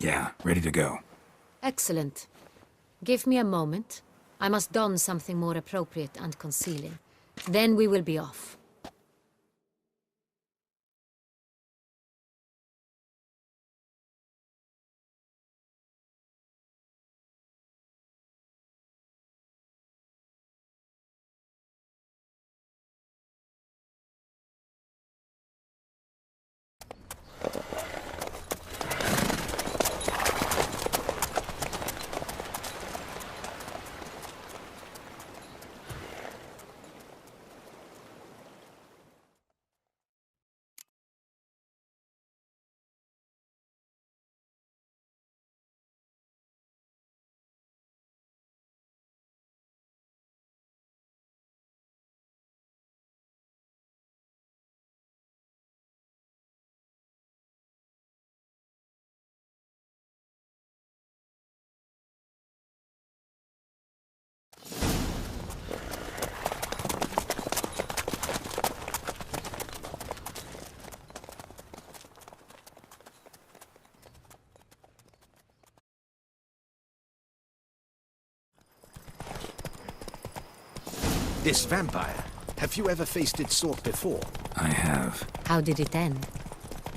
Yeah, ready to go. Excellent. Give me a moment. I must don something more appropriate and concealing. Then we will be off. This vampire, have you ever faced its sort before? I have. How did it end?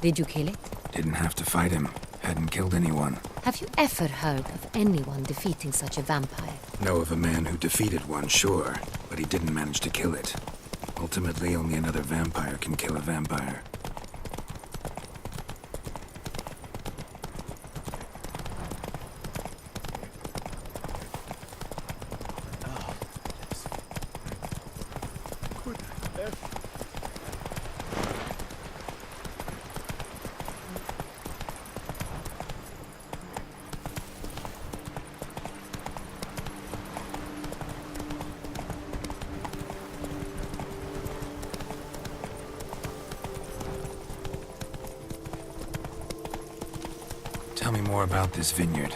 Did you kill it? Didn't have to fight him. Hadn't killed anyone. Have you ever heard of anyone defeating such a vampire? Know of a man who defeated one, sure, but he didn't manage to kill it. Ultimately, only another vampire can kill a vampire. Tell me more about this vineyard,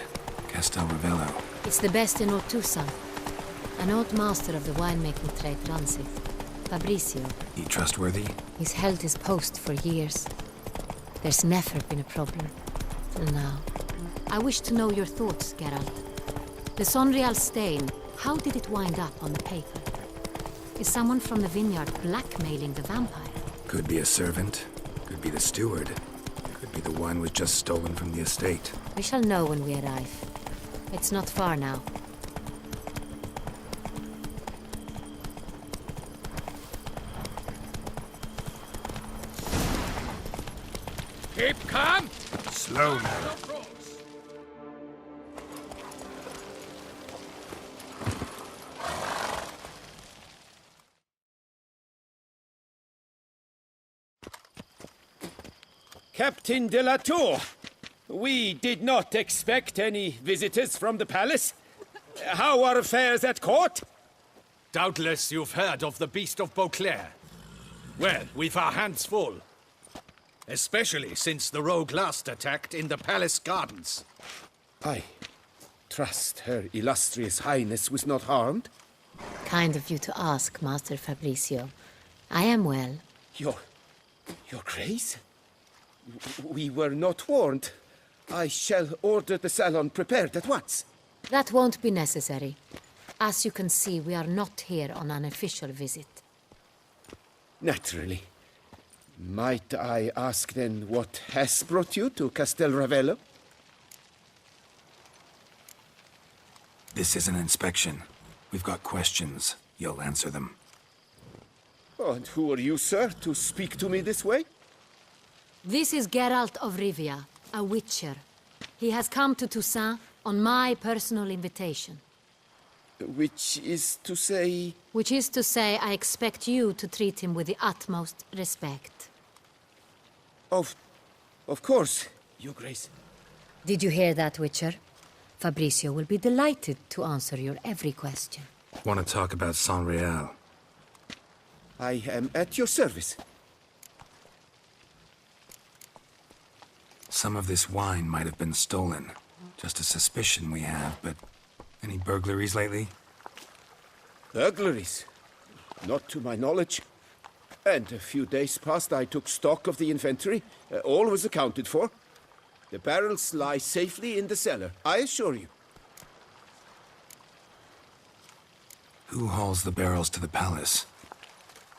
Castel Ravello. It's the best in Ortusa. An old master of the winemaking trade runs it. Fabrizio. He trustworthy? He's held his post for years. There's never been a problem. Till now. I wish to know your thoughts, Geralt. The Sonreal stain, how did it wind up on the paper? Is someone from the vineyard blackmailing the vampire? Could be a servant. Could be the steward. Could be the one was just stolen from the estate. We shall know when we arrive. It's not far now. Keep calm! Slow now. Captain de la Tour, we did not expect any visitors from the palace. How are affairs at court? Doubtless you've heard of the Beast of Beauclair. Well, we've our hands full. Especially since the rogue last attacked in the palace gardens. I trust Her Illustrious Highness was not harmed. Kind of you to ask, Master Fabrizio. I am well. Your Grace? We were not warned. I shall order the salon prepared at once. That won't be necessary. As you can see, we are not here on an official visit. Naturally. Might I ask then what has brought you to Castel Ravello? This is an inspection. We've got questions. You'll answer them. Oh, and who are you, sir, to speak to me this way? This is Geralt of Rivia, a witcher. He has come to Toussaint on my personal invitation. Which is to say... Which is to say, I expect you to treat him with the utmost respect. Of course, Your Grace. Did you hear that, Witcher? Fabrizio will be delighted to answer your every question. Want to talk about Sonreal? I am at your service. Some of this wine might have been stolen. Just a suspicion we have, but... Any burglaries lately? Burglaries? Not to my knowledge. And a few days past I took stock of the inventory. All was accounted for. The barrels lie safely in the cellar, I assure you. Who hauls the barrels to the palace?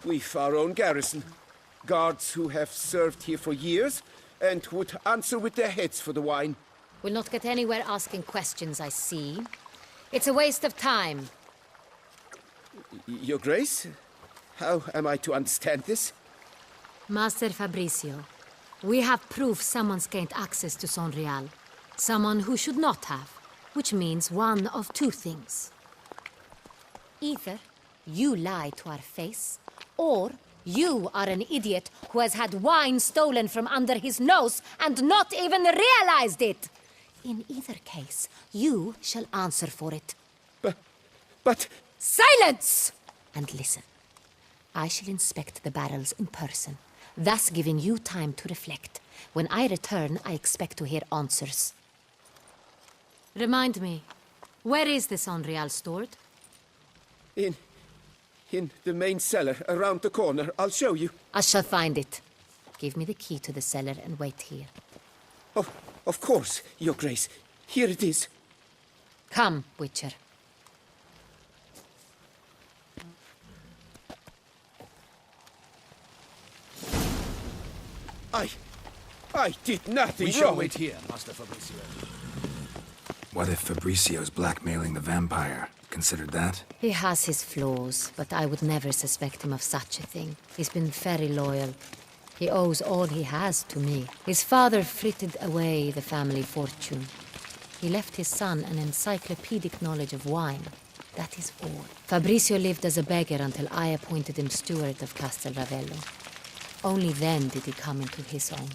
We've our own garrison. Guards who have served here for years and would answer with their heads for the wine. We'll not get anywhere asking questions, I see. It's a waste of time. Your Grace? How am I to understand this? Master Fabricio, we have proof someone's gained access to Sonreal. Someone who should not have, which means one of two things. Either you lie to our face, or you are an idiot who has had wine stolen from under his nose and not even realized it. In either case, you shall answer for it. But... Silence! And listen. I shall inspect the barrels in person, thus giving you time to reflect. When I return, I expect to hear answers. Remind me, where is this Sonreal stored? In the main cellar, around the corner. I'll show you. I shall find it. Give me the key to the cellar and wait here. Oh, of course, Your Grace. Here it is. Come, Witcher. I did nothing We shall wrong. wait here, Master Fabricio. What if Fabricio's blackmailing the vampire? Considered that? He has his flaws, but I would never suspect him of such a thing. He's been very loyal. He owes all he has to me. His father frittered away the family fortune. He left his son an encyclopedic knowledge of wine. That is all. Fabricio lived as a beggar until I appointed him steward of Castel Ravello. Only then did he come into his own.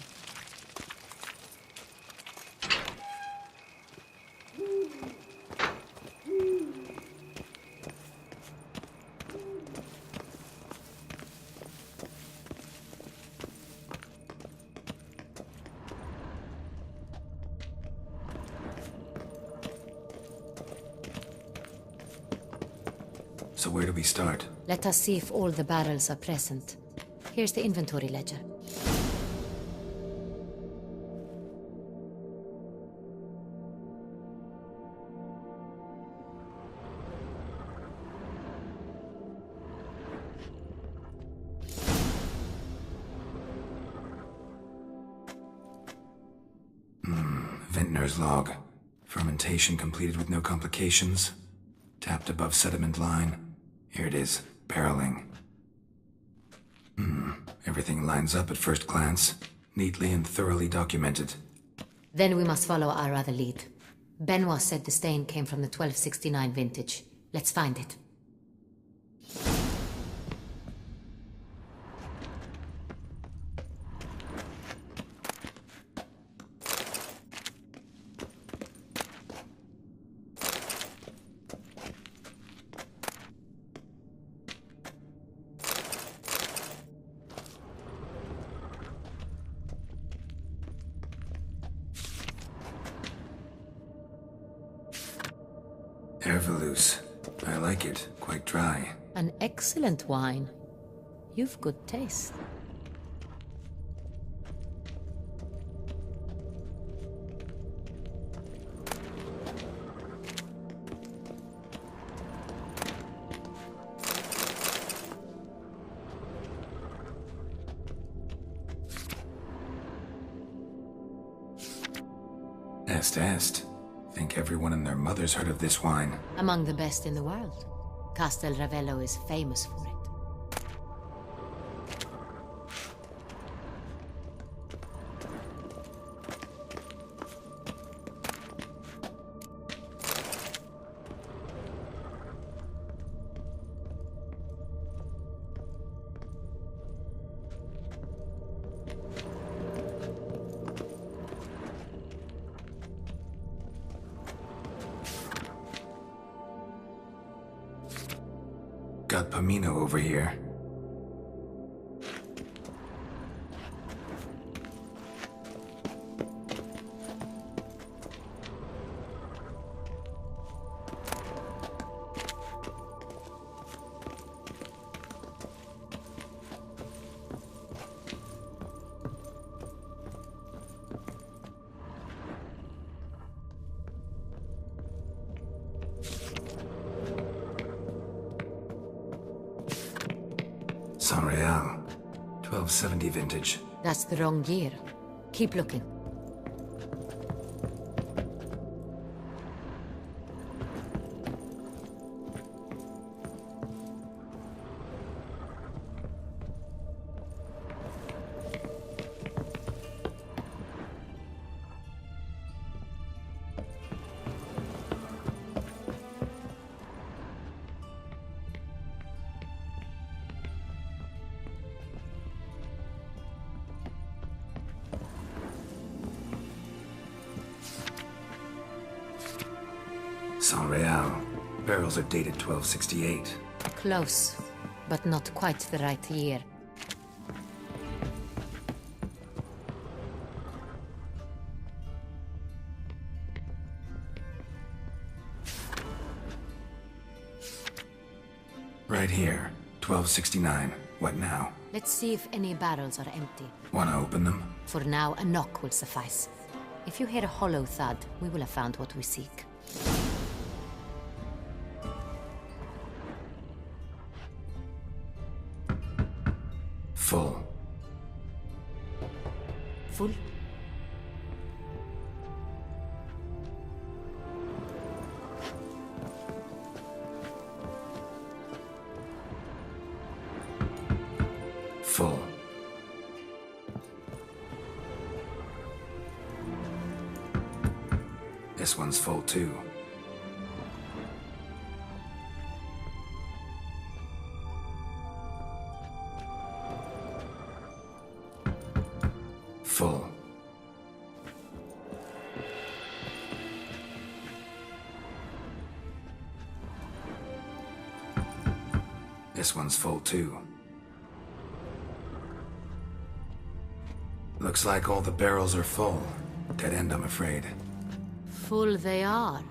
So where do we start? Let us see if all the barrels are present. Here's the inventory ledger. Vintner's log. Fermentation completed with no complications. Tapped above sediment line. Here it is. Barreling. Everything lines up at first glance. Neatly and thoroughly documented. Then we must follow our other lead. Benoit said the stain came from the 1269 vintage. Let's find it. Ervelous. I like it. Quite dry. An excellent wine. You've good taste. Est. Think everyone and their mother's heard of this wine. Among the best in the world. Castel Ravello is famous for it. Got Pomino over here. San Real. 1270 vintage. That's the wrong year. Keep looking. San Real. Barrels are dated 1268. Close, but not quite the right year. Right here. 1269. What now? Let's see if any barrels are empty. Wanna open them? For now, a knock will suffice. If you hear a hollow thud, we will have found what we seek. Full. Full? Full. This one's full too. Full. This one's full too. Looks like all the barrels are full. Dead end, I'm afraid. Full they are.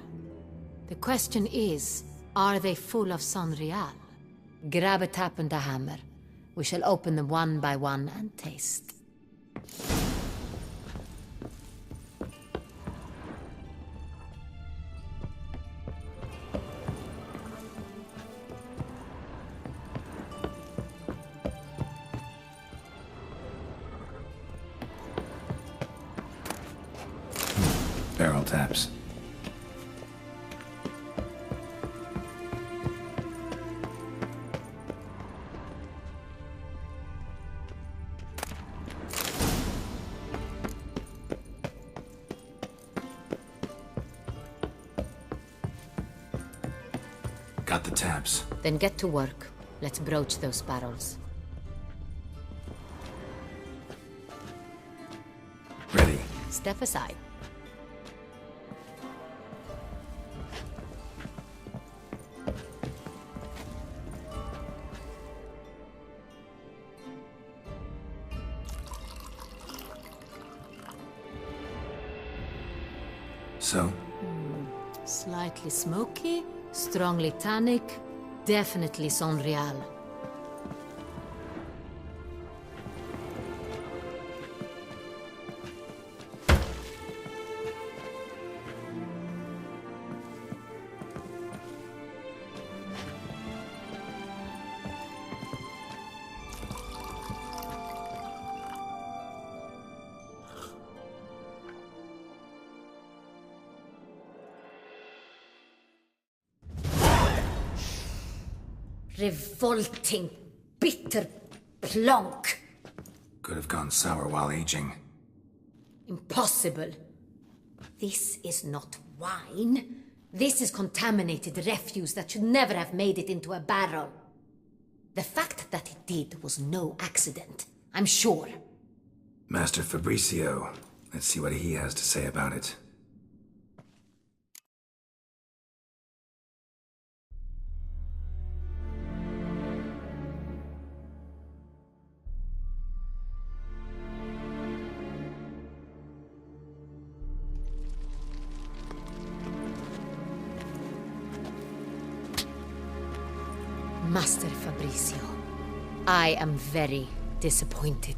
The question is, are they full of San Real? Grab a tap and a hammer. We shall open them one by one and taste. Barrel taps. Got the taps. Then get to work. Let's broach those barrels. Ready. Step aside. So? Slightly smoky, strongly tannic, definitely San Real. Revolting, bitter plonk. Could have gone sour while aging. Impossible. This is not wine. This is contaminated refuse that should never have made it into a barrel. The fact that it did was no accident, I'm sure. Master Fabricio. Let's see what he has to say about it. Master Fabricio, I am very disappointed.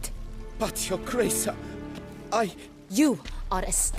But, Your Grace, You are a step